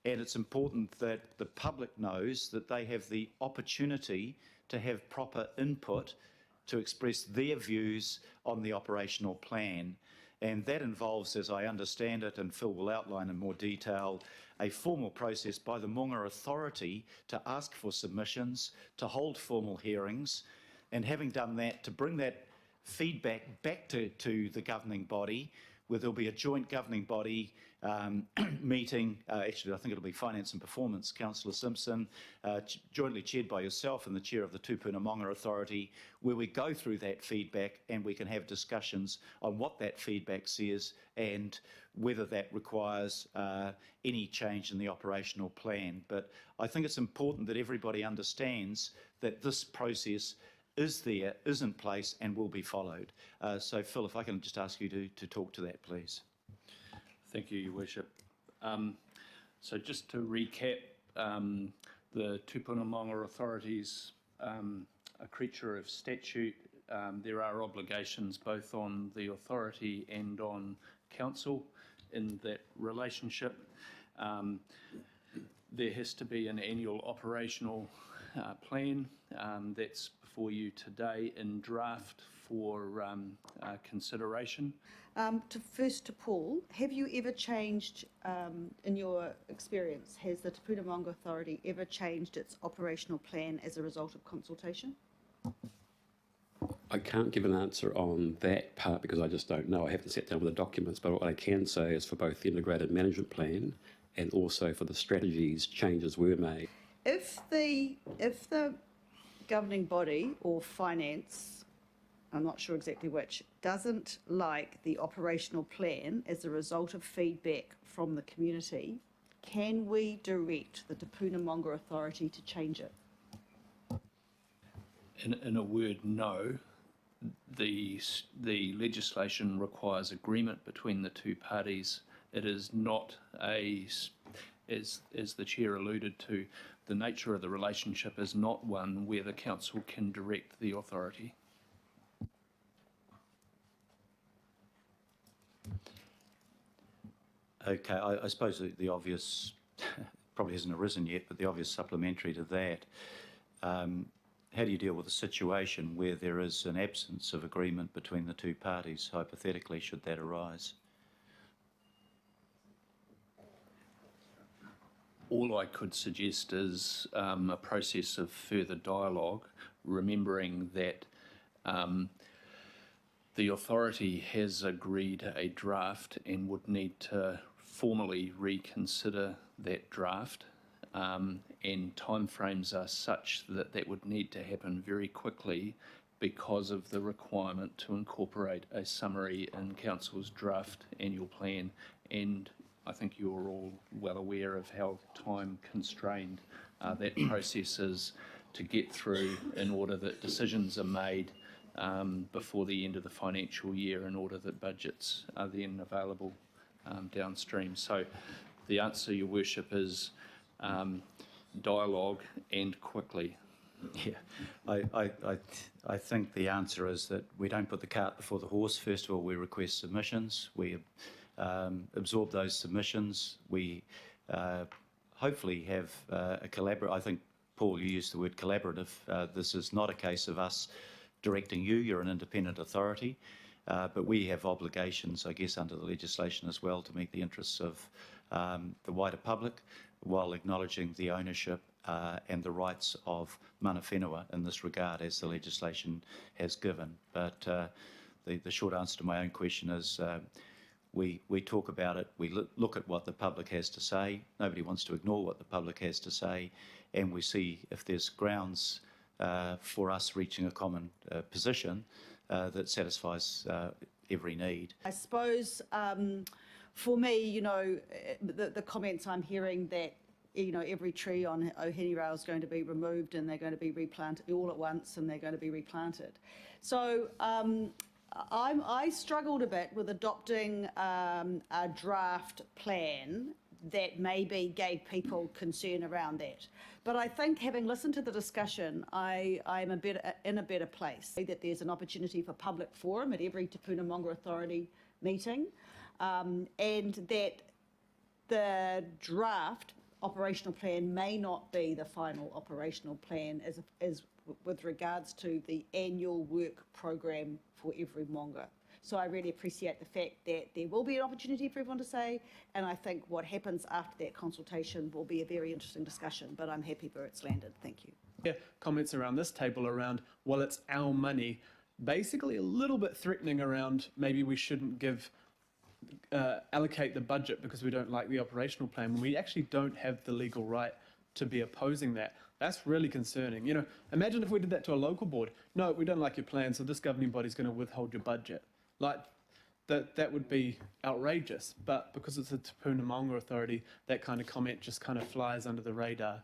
And it's important that the public knows that they have the opportunity to have proper input to express their views on the operational plan. And that involves, as I understand it, and Phil will outline in more detail, a formal process by the Maunga Authority to ask for submissions, to hold formal hearings, and having done that, to bring that feedback back to the governing body, where there'll be a joint governing body meeting. Actually, I think it'll be Finance and Performance, Councillor Simpson, jointly chaired by yourself and the chair of the Tupuna Maunga Authority, where we go through that feedback and we can have discussions on what that feedback says and whether that requires any change in the operational plan. But I think it's important that everybody understands that this process is in place and will be followed. So Phil, if I can just ask you to talk to that, please. Thank you, Your Worship. So just to recap, the Tupuna Maunga Authority's a creature of statute. There are obligations both on the authority and on council in that relationship. There has to be an annual operational plan that's before you today in draft for consideration. First to Paul, have you ever changed, in your experience, has the Tupuna Maunga Authority ever changed its operational plan as a result of consultation? I can't give an answer on that part because I just don't know. I haven't sat down with the documents, but what I can say is for both the integrated management plan and also for the strategies, changes were made. If the governing body or finance, I'm not sure exactly which, doesn't like the operational plan as a result of feedback from the community, can we direct the Tupuna Maunga Authority to change it? In a word, no. The legislation requires agreement between the two parties. It is not as the chair alluded to, the nature of the relationship is not one where the council can direct the authority. Okay, I suppose the obvious, probably hasn't arisen yet, but the obvious supplementary to that, how do you deal with a situation where there is an absence of agreement between the two parties, hypothetically, should that arise? All I could suggest is a process of further dialogue, remembering that the authority has agreed a draft and would need to formally reconsider that draft, and timeframes are such that that would need to happen very quickly because of the requirement to incorporate a summary in Council's draft annual plan. And I think you're all well aware of how time constrained that process is to get through in order that decisions are made before the end of the financial year, in order that budgets are then available downstream. So the answer, Your Worship, is dialogue and quickly. Yeah, I think the answer is that we don't put the cart before the horse. First of all, we request submissions. We absorb those submissions. We hopefully have a collaborative. I think, Paul, you used the word collaborative. This is not a case of us directing you. You're an independent authority. But we have obligations, I guess, under the legislation as well to meet the interests of the wider public while acknowledging the ownership and the rights of mana whenua in this regard, as the legislation has given. But the short answer to my own question is we talk about it, we look at what the public has to say. Nobody wants to ignore what the public has to say, and we see if there's grounds for us reaching a common position that satisfies every need. I suppose for me, you know, the comments I'm hearing that, you know, every tree on Ohini Rail is going to be removed and they're going to be replanted all at once and they're going to be replanted. So I struggled a bit with adopting a draft plan that maybe gave people concern around that. But I think, having listened to the discussion, I'm in a better place. That there's an opportunity for public forum at every Tupuna Maunga Authority meeting, and that the draft operational plan may not be the final operational plan as with regards to the annual work program for every Wonga. So I really appreciate the fact that there will be an opportunity for everyone to say, and I think what happens after that consultation will be a very interesting discussion, but I'm happy where it's landed. Thank you. Yeah, comments around this table around, well, it's our money, basically a little bit threatening around maybe we shouldn't allocate the budget because we don't like the operational plan when we actually don't have the legal right to be opposing that. That's really concerning. You know, imagine if we did that to a local board. No, we don't like your plan, so this governing body is going to withhold your budget. Like, that would be outrageous. But because it's a Te Puna Maunga Authority, that kind of comment just kind of flies under the radar.